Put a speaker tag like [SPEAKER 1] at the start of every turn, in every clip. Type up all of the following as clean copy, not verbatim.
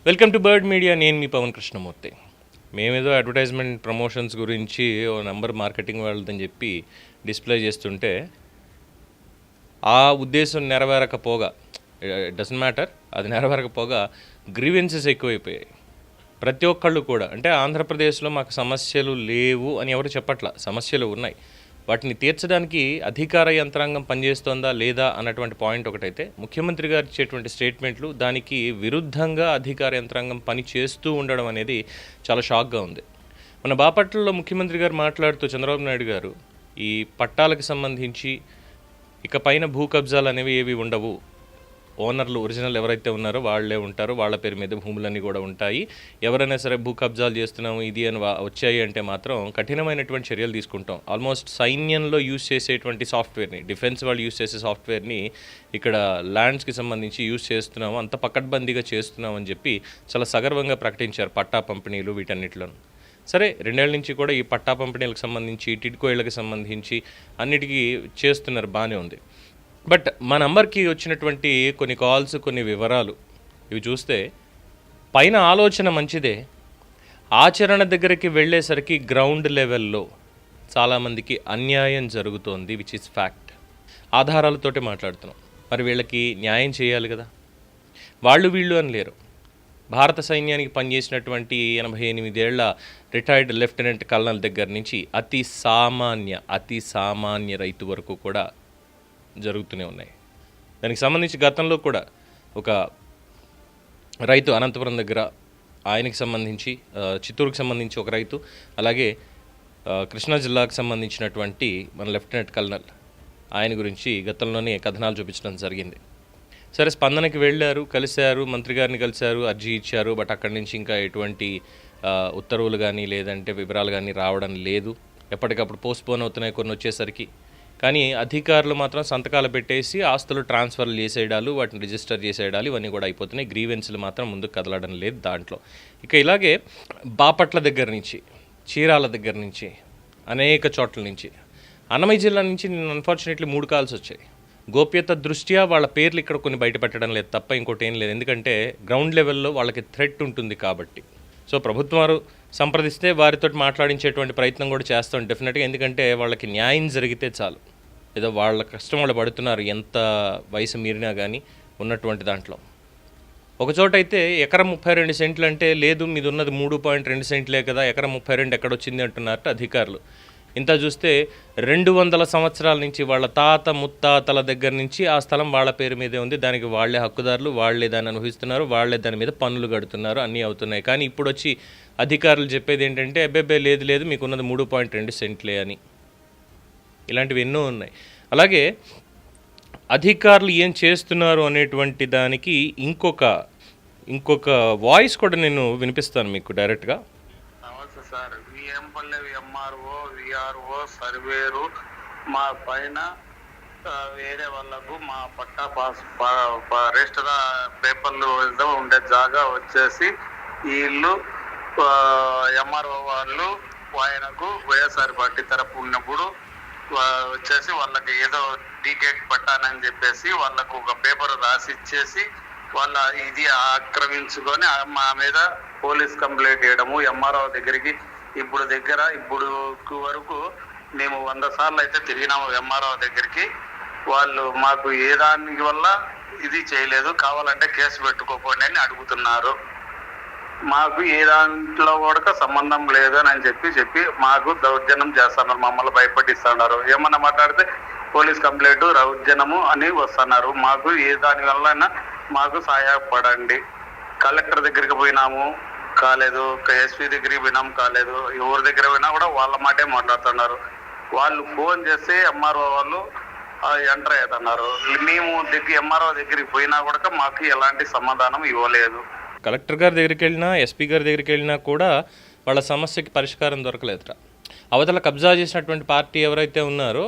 [SPEAKER 1] Welcome to bird media. నేను మీ పవన్ కృష్ణమూర్తి. మేమేదో advertisement promotions గురించి ఓ నంబర్ మార్కెటింగ్ వాళ్ళదని చెప్పి డిస్ప్లే చేస్తుంటే ఆ ఉద్దేశం నెరవేరకపోగా, డజంట్ మ్యాటర్, అది నెరవేరకపోగా గ్రీవెన్సెస్ ఎక్కువైపోయాయి. ప్రతి ఒక్కళ్ళు కూడా అంటే ఆంధ్రప్రదేశ్లో మాకు సమస్యలు లేవు అని ఎవరు చెప్పట్లా, సమస్యలు ఉన్నాయి. వాటిని తీర్చడానికి అధికార యంత్రాంగం పనిచేస్తోందా లేదా అన్నటువంటి పాయింట్ ఒకటైతే, ముఖ్యమంత్రి గారు ఇచ్చేటువంటి స్టేట్మెంట్లు దానికి విరుద్ధంగా అధికార యంత్రాంగం పని చేస్తూ ఉండడం అనేది చాలా షాక్గా ఉంది. మన బాపట్లలో ముఖ్యమంత్రి గారు మాట్లాడుతూ చంద్రబాబు నాయుడు గారు ఈ పట్టాలకు సంబంధించి ఇక పైన భూ కబ్జాలు అనేవి ఏవి ఉండవు, ఓనర్లు ఒరిజినల్ ఎవరైతే ఉన్నారో వాళ్ళే ఉంటారు, వాళ్ళ పేరు మీద భూములన్నీ కూడా ఉంటాయి, ఎవరైనా సరే భూ కబ్జాలు చేస్తున్నాము ఇది అని వచ్చాయి అంటే మాత్రం కఠినమైనటువంటి చర్యలు తీసుకుంటాం. ఆల్మోస్ట్ సైన్యంలో యూజ్ చేసేటువంటి సాఫ్ట్వేర్ని, డిఫెన్స్ వాళ్ళు యూజ్ చేసే సాఫ్ట్వేర్ని ఇక్కడ ల్యాండ్స్కి సంబంధించి యూజ్ చేస్తున్నాము, అంత పకడ్బందీగా చేస్తున్నాం అని చెప్పి చాలా సగర్వంగా ప్రకటించారు పట్టా పంపిణీలు వీటన్నిటిలోనూ. సరే, 2 ఏళ్ల నుంచి కూడా ఈ పట్టా పంపిణీలకు సంబంధించి, టిడ్కో ఇళ్ళకి సంబంధించి అన్నిటికీ చేస్తున్నారు, బాగానే ఉంది. బట్ మా నంబర్కి వచ్చినటువంటి కొన్ని కాల్స్, కొన్ని వివరాలు ఇవి చూస్తే పైన ఆలోచన మంచిదే, ఆచరణ దగ్గరికి వెళ్ళేసరికి గ్రౌండ్ లెవెల్లో చాలామందికి అన్యాయం జరుగుతోంది, విచ్ ఇస్ ఫ్యాక్ట్. ఆధారాలతోటే మాట్లాడుతున్నాం. మరి వీళ్ళకి న్యాయం చేయాలి కదా. వాళ్ళు వీళ్ళు అని లేరు. భారత సైన్యానికి పనిచేసినటువంటి 88 ఏళ్ల రిటైర్డ్ లెఫ్టినెంట్ కల్నల్ దగ్గర నుంచి అతి సామాన్య రైతు వరకు కూడా జరుగుతూనే ఉన్నాయి. దానికి సంబంధించి గతంలో కూడా ఒక రైతు అనంతపురం దగ్గర, ఆయనకి సంబంధించి చిత్తూరుకు సంబంధించి ఒక రైతు, అలాగే కృష్ణా జిల్లాకు సంబంధించినటువంటి మన లెఫ్టినెంట్ కల్నల్ ఆయన గురించి గతంలోనే కథనాలు చూపించడం జరిగింది. సరే, స్పందనకి వెళ్ళారు, కలిశారు, మంత్రి గారిని కలిశారు, అర్జీ ఇచ్చారు. బట్ అక్కడి నుంచి ఇంకా ఎటువంటి ఉత్తర్వులు కానీ లేదంటే వివరాలు కానీ రావడం లేదు. ఎప్పటికప్పుడు పోస్ట్పోన్ అవుతున్నాయి కొన్ని వచ్చేసరికి. కానీ అధికారులు మాత్రం సంతకాలు పెట్టేసి ఆస్తులు ట్రాన్స్ఫర్లు చేసేయడాలు, వాటిని రిజిస్టర్ చేసేయడాలు ఇవన్నీ కూడా అయిపోతున్నాయి. గ్రీవెన్స్లు మాత్రం ముందుకు కదలడం లేదు దాంట్లో. ఇక ఇలాగే బాపట్ల దగ్గర నుంచి, చీరాల దగ్గర నుంచి, అనేక చోట్ల నుంచి, అన్నమయ్య జిల్లా నుంచి నేను అన్ఫార్చునేట్లీ 3 కాల్స్ వచ్చాయి. గోప్యత దృష్ట్యా వాళ్ళ పేర్లు ఇక్కడ కొన్ని బయట పెట్టడం లేదు తప్ప ఇంకోటి ఏం లేదు. ఎందుకంటే గ్రౌండ్ లెవెల్లో వాళ్ళకి థ్రెట్ ఉంటుంది కాబట్టి. సో ప్రభుత్వం వారు సంప్రదిస్తే వారితో మాట్లాడించేటువంటి ప్రయత్నం కూడా చేస్తాం డెఫినెట్గా. ఎందుకంటే వాళ్ళకి న్యాయం జరిగితే చాలు. ఏదో వాళ్ళ కష్టం వాళ్ళు పడుతున్నారు, ఎంత వయసు మీరినా కానీ ఉన్నటువంటి దాంట్లో. ఒకచోట అయితే ఎకరం 32 సెంట్లు అంటే, లేదు మీది ఉన్నది 3.2 సెంట్లే కదా, ఎకరం 32 ఎక్కడొచ్చింది అంటున్నారట అధికారులు. ఇంత చూస్తే 200 సంవత్సరాల నుంచి వాళ్ళ తాత ముత్తాతల దగ్గర నుంచి ఆ స్థలం వాళ్ళ పేరు మీదే ఉంది. దానికి వాళ్ళే హక్కుదారులు, వాళ్ళే దాన్ని అనుభవిస్తున్నారు, వాళ్ళే దాని మీద పన్నులు కడుతున్నారు, అన్నీ అవుతున్నాయి. కానీ ఇప్పుడు వచ్చి అధికారులు చెప్పేది ఏంటంటే, అబ్బే లేదు మీకున్నది 3.2 సెంట్లే అని. ఇలాంటివి ఎన్నో ఉన్నాయి. అలాగే అధికారులు ఏం చేస్తున్నారు అనేటువంటి దానికి ఇంకొక వాయిస్ కూడా నేను వినిపిస్తాను మీకు డైరెక్ట్గా.
[SPEAKER 2] నమస్తే సార్, విఎంపల్లె ఎంఆర్ఓ విఆర్ఓ సర్వేరు మా పైన వేరే వాళ్ళకు మా పట్టా రిజిస్టర్ పేపర్లు ఉండే జాగా వచ్చేసి వీళ్ళు ఎంఆర్ఓ వాళ్ళు ఆయనకు వైఎస్ఆర్ పార్టీ తరపు ఉన్నప్పుడు వచ్చేసి వాళ్ళకి ఏదో టికెట్ పట్టానని చెప్పేసి వాళ్ళకు ఒక పేపర్ రాసి ఇచ్చేసి వాళ్ళ ఇది ఆక్రమించుకొని మా మీద పోలీస్ కంప్లైంట్ చేయడము. ఎంఆర్ఓ దగ్గరికి ఇప్పుడు వరకు మేము 100 సార్లు అయితే తిరిగినాము ఎంఆర్ఓ దగ్గరికి. వాళ్ళు మాకు ఏ దాని వల్ల ఇది చేయలేదు, కావాలంటే కేసు పెట్టుకోకండి అని అడుగుతున్నారు. మాకు ఏ దాంట్లో కూడా సంబంధం లేదు అని చెప్పి మాకు దౌర్జన్యం చేస్తున్నారు, మమ్మల్ని భయపడిస్తున్నారు. ఏమన్నా మాట్లాడితే పోలీస్ కంప్లైంట్ దౌర్జన్యము అని వస్తున్నారు. మాకు ఏ దాని వల్ల మాకు సహాయపడండి. కలెక్టర్ దగ్గరికి పోయినాము, కాలేదు. ఎస్పీ దగ్గరికి పోయినాము, కాలేదు. ఎవరి దగ్గర పోయినా కూడా వాళ్ళ మాటే మాట్లాడుతున్నారు. వాళ్ళు ఫోన్ చేస్తే ఎంఆర్ఓ వాళ్ళు ఎంటర్ అవుతున్నారు. మేము ఎంఆర్ఓ దగ్గరికి పోయినా కూడా మాకు ఎలాంటి సమాధానం ఇవ్వలేదు.
[SPEAKER 1] కలెక్టర్ గారి దగ్గరికి వెళ్ళినా, ఎస్పీ గారి దగ్గరికి వెళ్ళినా కూడా వాళ్ళ సమస్యకి పరిష్కారం దొరకలేదుట. అవతల కబ్జా చేసినటువంటి పార్టీ ఎవరైతే ఉన్నారో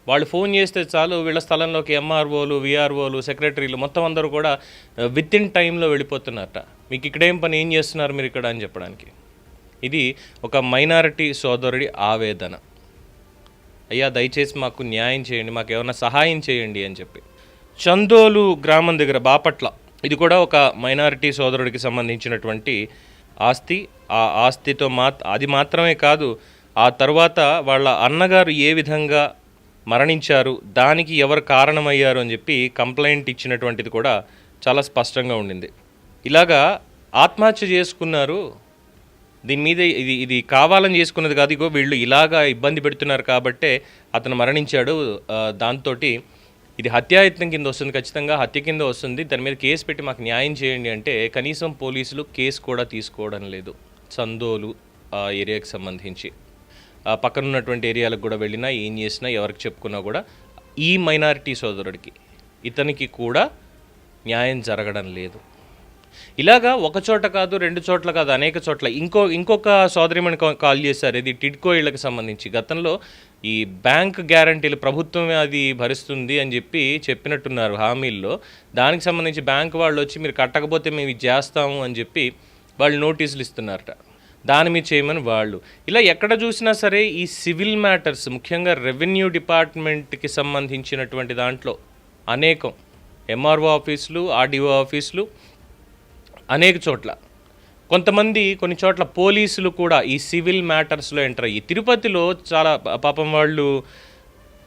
[SPEAKER 1] వాళ్ళు ఫోన్ చేస్తే చాలు, వీళ్ళ స్థలంలోకి ఎంఆర్ఓలు, విఆర్ఓలు, సెక్రటరీలు మొత్తం అందరూ కూడా విత్ ఇన్ టైంలో వెళ్ళిపోతున్నారట. మీకు ఇక్కడేం పని, ఏం చేస్తున్నారు మీరు ఇక్కడ అని చెప్పడానికి. ఇది ఒక మైనారిటీ సోదరుడి ఆవేదన. అయ్యా దయచేసి మాకు న్యాయం చేయండి, మాకు ఏమైనా సహాయం చేయండి అని చెప్పి. చందోలు గ్రామం దగ్గర బాపట్ల ఇది కూడా ఒక మైనారిటీ సోదరుడికి సంబంధించినటువంటి ఆస్తి. ఆ ఆస్తితో అది మాత్రమే కాదు, ఆ తర్వాత వాళ్ళ అన్నగారు ఏ విధంగా మరణించారు, దానికి ఎవరు కారణమయ్యారు అని చెప్పి కంప్లైంట్ ఇచ్చినటువంటిది కూడా చాలా స్పష్టంగా ఉండింది. ఇలాగా ఆత్మహత్య చేసుకున్నారు, దీని మీద ఇది కావాలని చేసుకున్నది కాదు, ఇగో వీళ్ళు ఇలాగా ఇబ్బంది పెడుతున్నారు కాబట్టే అతను మరణించాడు, దాంతో ఇది హత్యాయత్నం కింద వస్తుంది, ఖచ్చితంగా హత్య కింద వస్తుంది, దాని మీద కేసు పెట్టి మాకు న్యాయం చేయండి అంటే కనీసం పోలీసులు కేసు కూడా తీసుకోవడం లేదు. చందోలు ఆ ఏరియాకి సంబంధించి పక్కన ఉన్నటువంటి ఏరియాలకు కూడా వెళ్ళినా ఏం చేసినా ఎవరికి చెప్పుకున్నా కూడా ఈ మైనారిటీ సోదరుడికి ఇతనికి కూడా న్యాయం జరగడం లేదు. ఇలాగా ఒక చోట కాదు, 2 చోట్ల కాదు, అనేక చోట్ల. ఇంకొక సోదరిమణి కాల్ చేశారు, ఇది టిడ్కో ఇళ్లకు సంబంధించి. గతంలో ఈ బ్యాంక్ గ్యారంటీలు ప్రభుత్వమే అది భరిస్తుంది అని చెప్పినట్టున్నారు హామీల్లో. దానికి సంబంధించి బ్యాంక్ వాళ్ళు వచ్చి మీరు కట్టకపోతే మేము ఇది చేస్తాము అని చెప్పి వాళ్ళు నోటీసులు ఇస్తున్నారట. దాని మీద చేయమని వాళ్ళు. ఇలా ఎక్కడ చూసినా సరే ఈ సివిల్ మ్యాటర్స్, ముఖ్యంగా రెవెన్యూ డిపార్ట్మెంట్కి సంబంధించినటువంటి దాంట్లో అనేకం ఎంఆర్ఓ ఆఫీసులు, ఆర్డీఓ ఆఫీసులు, అనేక చోట్ల కొంతమంది కొన్ని చోట్ల పోలీసులు కూడా ఈ సివిల్ మ్యాటర్స్లో ఎంటర్ అయ్యి, తిరుపతిలో చాలా పాపం వాళ్ళు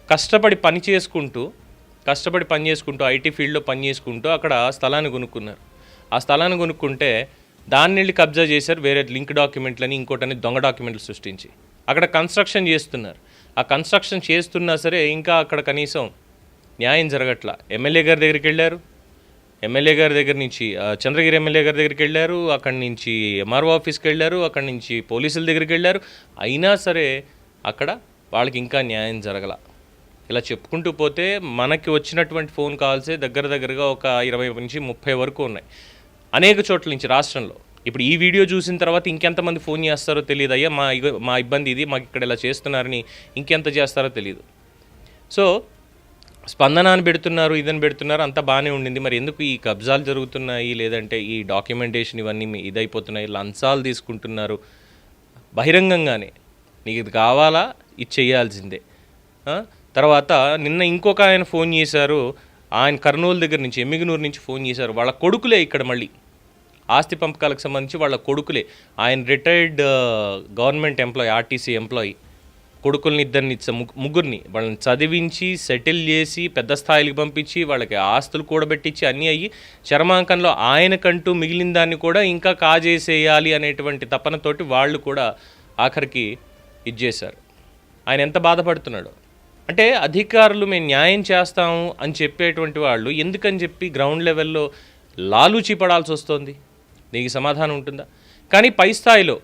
[SPEAKER 1] కష్టపడి పని చేసుకుంటూ ఐటీ ఫీల్డ్లో పని చేసుకుంటూ అక్కడ స్థలాన్ని కొనుక్కున్నారు. ఆ స్థలాన్ని కొనుక్కుంటే దాన్ని వెళ్ళి కబ్జా చేశారు, వేరే లింక్ డాక్యుమెంట్లని ఇంకోటని దొంగ డాక్యుమెంట్లు సృష్టించి అక్కడ కన్స్ట్రక్షన్ చేస్తున్నారు. ఆ కన్స్ట్రక్షన్ చేస్తున్నా సరే ఇంకా అక్కడ కనీసం న్యాయం జరగట్లా. ఎమ్మెల్యే గారి దగ్గరికి వెళ్ళారు, ఎమ్మెల్యే గారి దగ్గర నుంచి చంద్రగిరి ఎమ్మెల్యే గారి దగ్గరికి వెళ్ళారు, అక్కడి నుంచి ఎంఆర్ఓ ఆఫీస్కి వెళ్ళారు, అక్కడి నుంచి పోలీసుల దగ్గరికి వెళ్ళారు, అయినా సరే అక్కడ వాళ్ళకి ఇంకా న్యాయం జరగల. ఇలా చెప్పుకుంటూ పోతే మనకి వచ్చినటువంటి ఫోన్ కాల్సే దగ్గరగా ఒక 20 నుంచి 30 వరకు ఉన్నాయి అనేక చోట్ల నుంచి రాష్ట్రంలో. ఇప్పుడు ఈ వీడియో చూసిన తర్వాత ఇంకెంతమంది ఫోన్ చేస్తారో తెలియదు, అయ్యా మా ఇబ్బంది ఇది, మాకు ఇక్కడ ఇలా చేస్తున్నారని ఇంకెంత చేస్తారో తెలియదు. సో స్పందన అని పెడుతున్నారు, ఇదని పెడుతున్నారు, అంతా బాగానే ఉండింది. మరి ఎందుకు ఈ కబ్జాలు జరుగుతున్నాయి, లేదంటే ఈ డాక్యుమెంటేషన్ ఇవన్నీ ఇదైపోతున్నాయి, లంచాలు తీసుకుంటున్నారు బహిరంగంగానే? నీకు ఇది కావాలా, ఇది చేయాల్సిందే. తర్వాత నిన్న ఇంకొక ఆయన ఫోన్ చేశారు, ఆయన కర్నూలు దగ్గర నుంచి, ఎమ్మిగనూరు నుంచి ఫోన్ చేశారు. వాళ్ళ కొడుకులే ఇక్కడ మళ్ళీ ఆస్తి పంపకాలకు సంబంధించి వాళ్ళ కొడుకులే. ఆయన retired government employee, RTC employee. కొడుకుల్ని ముగ్గురిని వాళ్ళని చదివించి సెటిల్ చేసి పెద్ద స్థాయికి పంపించి వాళ్ళకి ఆస్తులు కూడబెట్టించి అన్నీ అయ్యి చర్మాంకంలో ఆయనకంటూ మిగిలిన దాన్ని కూడా ఇంకా కాజేసేయాలి అనేటువంటి తపనతోటి వాళ్ళు కూడా ఆఖరికి ఇచ్చేశారు. ఆయన ఎంత బాధపడుతున్నాడో. అంటే అధికారులు మేము న్యాయం చేస్తాము అని చెప్పేటువంటి వాళ్ళు ఎందుకని చెప్పి గ్రౌండ్ లెవెల్లో లాలూచి పడాల్సి వస్తుంది? దీనికి సమాధానం ఉంటుందా? కానీ పై స్థాయిలో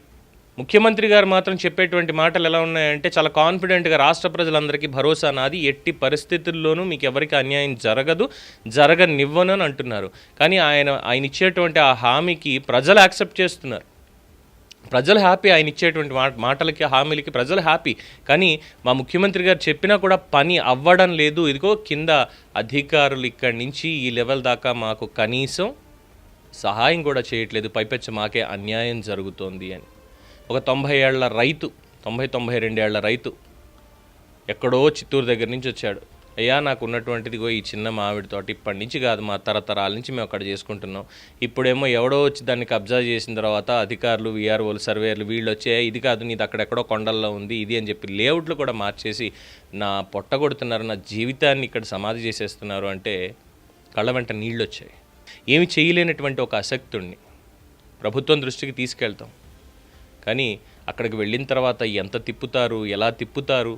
[SPEAKER 1] ముఖ్యమంత్రి గారు మాత్రం చెప్పేటువంటి మాటలు ఎలా ఉన్నాయంటే చాలా కాన్ఫిడెంట్గా రాష్ట్ర ప్రజలందరికీ భరోసా నాది, ఎట్టి పరిస్థితుల్లోనూ మీకు ఎవరికి అన్యాయం జరగనివ్వను అని అంటున్నారు. కానీ ఆయన ఇచ్చేటువంటి ఆ హామీకి ప్రజలు యాక్సెప్ట్ చేస్తున్నారు. ప్రజలు హ్యాపీ, ఆయన ఇచ్చేటువంటి మాటలకి హామీలకి ప్రజలు హ్యాపీ. కానీ మా ముఖ్యమంత్రి గారు చెప్పినా కూడా పని అవ్వడం లేదు. ఇదిగో కింద అధికారులు ఇక్కడి నుంచి ఈ లెవెల్ దాకా మాకు కనీసం సహాయం కూడా చేయట్లేదు, పైపెచ్చు మాకే అన్యాయం జరుగుతోంది అని. ఒక 90 ఏళ్ల రైతు, 92 ఏళ్ల రైతు ఎక్కడో చిత్తూరు దగ్గర నుంచి వచ్చాడు. అయ్యా నాకు ఉన్నటువంటిది ఈ చిన్న మామిడి తోట, ఇప్పటి నుంచి కాదు మా తరతరాల నుంచి మేము అక్కడ చేసుకుంటున్నాం. ఇప్పుడేమో ఎవడో వచ్చి దాన్ని కబ్జా చేసిన తర్వాత అధికారులు, వీఆర్ఓలు, సర్వేర్లు వీళ్ళు వచ్చే ఇది కాదు నీది అక్కడెక్కడో కొండల్లో ఉంది ఇది అని చెప్పి లేఅవుట్లు కూడా మార్చేసి నా పొట్ట కొడుతున్నారు, నా జీవితాన్ని ఇక్కడ సమాధి చేసేస్తున్నారు అంటే కళ్ళ వెంట నీళ్ళు వచ్చాయి. ఏమి చేయలేనటువంటి ఒక అశక్తుణ్ణి ప్రభుత్వం దృష్టికి తీసుకెళ్తాం. కానీ అక్కడికి వెళ్ళిన తర్వాత ఎంత తిప్పుతారు, ఎలా తిప్పుతారు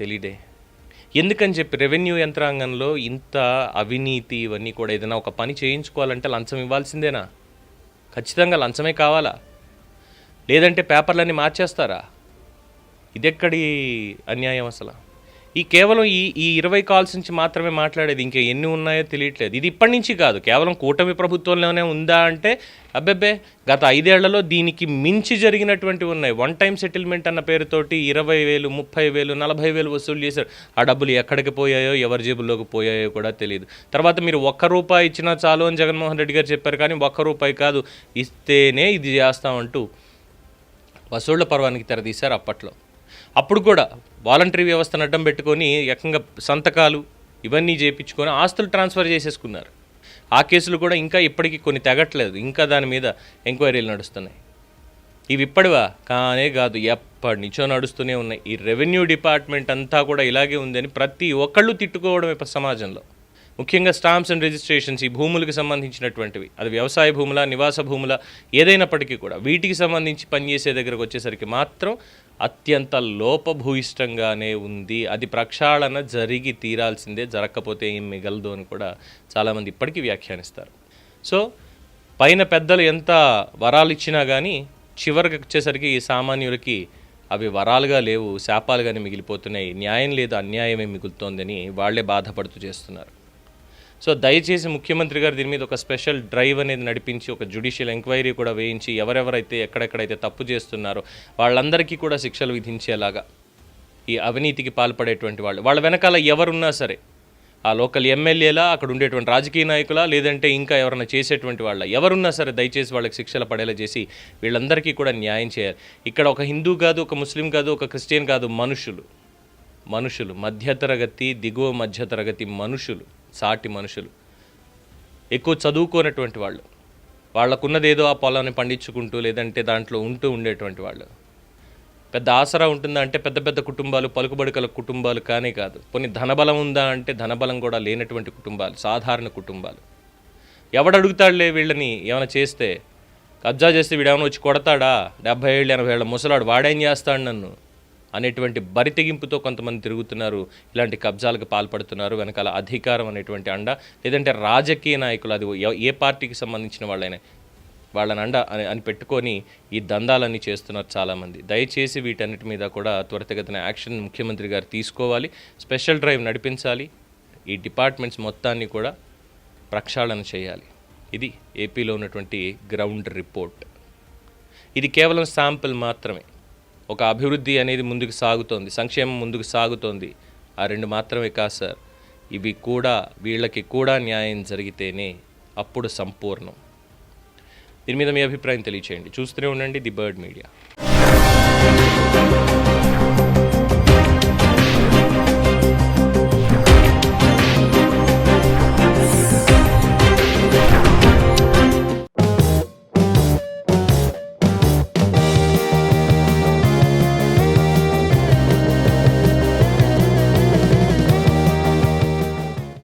[SPEAKER 1] తెలియదే. ఎందుకని చెప్పి రెవెన్యూ యంత్రాంగంలో ఇంత అవినీతి ఇవన్నీ కూడా. ఏదైనా ఒక పని చేయించుకోవాలంటే లంచం ఇవ్వాల్సిందేనా? ఖచ్చితంగా లంచమే కావాలా? లేదంటే పేపర్లన్నీ మార్చేస్తారా? ఇదెక్కడి అన్యాయం అసలు? కేవలం ఈ 20 కాల్స్ నుంచి మాత్రమే మాట్లాడేది, ఇంకా ఎన్ని ఉన్నాయో తెలియట్లేదు. ఇది ఇప్పటి నుంచి కాదు, కేవలం కూటమి ప్రభుత్వంలోనే ఉందా అంటే అబ్బెబ్బే గత 5 ఏళ్లలో దీనికి మించి జరిగినటువంటివి ఉన్నాయి. వన్ టైం సెటిల్మెంట్ అన్న పేరుతోటి 20,000, 30,000, 40,000 వసూలు చేశారు. ఆ డబ్బులు ఎక్కడికి పోయాయో, ఎవరి జేబుల్లోకి పోయాయో కూడా తెలియదు. తర్వాత మీరు ₹1 ఇచ్చినా చాలు అని జగన్మోహన్ రెడ్డి గారు చెప్పారు. కానీ ₹1 కాదు, ఇస్తేనే ఇది చేస్తామంటూ వసూళ్ల పర్వానికి తెరదీశారు అప్పట్లో. అప్పుడు కూడా వాలంటరీ వ్యవస్థను అడ్డం పెట్టుకొని ఏకంగా సంతకాలు ఇవన్నీ చేయించుకొని ఆస్తులు ట్రాన్స్ఫర్ చేసేసుకున్నారు. ఆ కేసులు కూడా ఇంకా ఇప్పటికీ కొన్ని తెగట్లేదు, ఇంకా దాని మీద ఎంక్వైరీలు నడుస్తున్నాయి. ఇవి ఇప్పటివా? కానే కాదు, ఎప్పటి నుంచో నడుస్తూనే ఉన్నాయి. ఈ రెవెన్యూ డిపార్ట్మెంట్ అంతా కూడా ఇలాగే ఉందని ప్రతి ఒక్కళ్ళు తిట్టుకోవడమే సమాజంలో. ముఖ్యంగా స్టాంప్స్ అండ్ రిజిస్ట్రేషన్స్, ఈ భూములకు సంబంధించినటువంటివి, అది వ్యవసాయ భూముల, నివాస భూముల ఏదైనప్పటికీ కూడా వీటికి సంబంధించి పనిచేసే దగ్గరకు వచ్చేసరికి మాత్రం అత్యంత లోపభూయిష్టంగానే ఉంది. అది ప్రక్షాళన జరిగి తీరాల్సిందే, జరగకపోతే ఏం మిగలదు అని కూడా చాలామంది ఇప్పటికీ వ్యాఖ్యానిస్తారు. సో పైన పెద్దలు ఎంత వరాలు ఇచ్చినా కానీ చివరికి వచ్చేసరికి ఈ సామాన్యులకి అవి వరాలుగా లేవు, శాపాలుగానే మిగిలిపోతున్నాయి. న్యాయం లేదు, అన్యాయమే మిగులుతోందని వాళ్లే బాధపడుతూ చేస్తున్నారు. సో దయచేసి ముఖ్యమంత్రి గారు దీని మీద ఒక స్పెషల్ డ్రైవ్ అనేది నడిపించి, ఒక జ్యుడిషియల్ ఎంక్వైరీ కూడా వేయించి, ఎవరెవరైతే ఎక్కడెక్కడైతే తప్పు చేస్తున్నారో వాళ్ళందరికీ కూడా శిక్షలు విధించేలాగా, ఈ అవినీతికి పాల్పడేటువంటి వాళ్ళ వెనకాల ఎవరున్నా సరే, ఆ లోకల్ ఎమ్మెల్యేలా, అక్కడ ఉండేటువంటి రాజకీయ నాయకులా, లేదంటే ఇంకా ఎవరైనా చేసేటువంటి వాళ్ళ ఎవరున్నా సరే దయచేసి వాళ్ళకి శిక్షలు పడేలా చేసి వీళ్ళందరికీ కూడా న్యాయం చేయాలి. ఇక్కడ ఒక హిందూ కాదు, ఒక ముస్లిం కాదు, ఒక క్రిస్టియన్ కాదు, మనుషులు మధ్యతరగతి, దిగువ మధ్యతరగతి మనుషులు, సాటి మనుషులు, ఎక్కువ చదువుకోనటువంటి వాళ్ళు, వాళ్ళకున్నదేదో ఆ పొలాన్ని పండించుకుంటూ లేదంటే దాంట్లో ఉండేటువంటి వాళ్ళు. పెద్ద ఆసరా ఉంటుందా అంటే పెద్ద పెద్ద కుటుంబాలు, పలుకుబడికల కుటుంబాలు కానే కాదు. కొన్ని ధనబలం ఉందా అంటే ధనబలం కూడా లేనటువంటి కుటుంబాలు, సాధారణ కుటుంబాలు. ఎవడడుగుతాడులే వీళ్ళని ఏమైనా చేస్తే? కబ్జా చేస్తే వీడేమైనా వచ్చి కొడతాడా? 70 ఏళ్ళు 80 ఏళ్ళ ముసలాడు వాడేం చేస్తాడు నన్ను అనేటువంటి బరితెగింపుతో కొంతమంది తిరుగుతున్నారు, ఇలాంటి కబ్జాలకు పాల్పడుతున్నారు. వెనకాల అధికారం అనేటువంటి అండ, లేదంటే రాజకీయ నాయకులు, అది ఏ పార్టీకి సంబంధించిన వాళ్ళైనా, వాళ్ళని అండ అని పెట్టుకొని ఈ దందాలన్నీ చేస్తున్నారు చాలామంది. దయచేసి వీటన్నిటి మీద కూడా త్వరితగతిన యాక్షన్ ముఖ్యమంత్రి గారు తీసుకోవాలి, స్పెషల్ డ్రైవ్ నడిపించాలి, ఈ డిపార్ట్మెంట్స్ మొత్తాన్ని కూడా ప్రక్షాళన చేయాలి. ఇది ఏపీలో ఉన్నటువంటి గ్రౌండ్ రిపోర్ట్. ఇది కేవలం శాంపిల్ మాత్రమే. ఒక అభివృద్ధి అనేది ముందుకు సాగుతోంది, సంక్షేమం ముందుకు సాగుతోంది. ఆ రెండు మాత్రమే కాదు సార్, ఇవి కూడా వీళ్ళకి కూడా న్యాయం జరిగితేనే అప్పుడు సంపూర్ణం. దీని మీద మీ అభిప్రాయం తెలియచేయండి. చూస్తూనే ఉండండి ది బర్డ్ మీడియా.